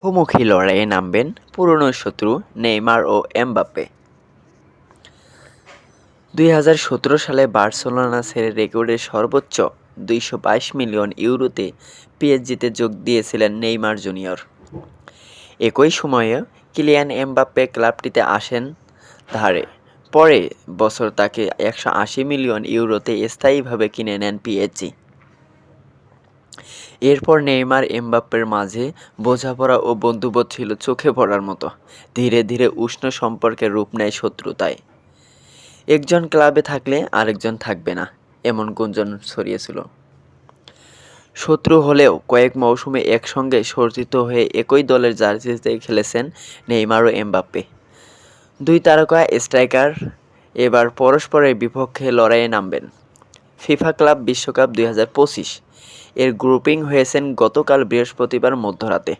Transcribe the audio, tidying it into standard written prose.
মুখোমুখি লড়াইয়ে নামবেন পুরনো শত্রু নেইমার ও এমবাপ্পে। ২০১৭ সালে বার্সেলোনা ছেড়ে রেকর্ডের সর্বোচ্চ €২২২ মিলিয়ন তে পিএসজিতে যোগ দিয়েছিলেন নেইমার জুনিয়র। একই সময়ে কিলিয়ান এমবাপ্পে ক্লাবটিতে আসেন ধারে। পরের বছর তাকে €১৮০ মিলিয়ন তে স্থায়ীভাবে কিনে নেন পিএসজি। এরপর নেইমার এমবাপ্পের মাঝে বোঝাপড়া ও বন্ধুত্ব ছিল চোখে পড়ার মতো। ধীরে ধীরে উষ্ণ সম্পর্কের রূপ নেয় শত্রুতায়। একজন ক্লাবে থাকলে আরেকজন থাকবে না, এমন গুঞ্জন ছড়িয়েছিল। শত্রু হলেও কয়েক মৌসুমে একসঙ্গে সতীর্থ হয়ে একই দলের জার্সিতে খেলেছেন নেইমার ও এমবাপ্পে। দুই তারকা স্ট্রাইকার এবার পরস্পরের বিপক্ষে লড়াইয়ে নামবেন। ফিফা ক্লাব বিশ্বকাপ ২০২৫ এর গ্রুপিং হয়েছেন গতকাল বৃহস্পতিবার মধ্যরাতে।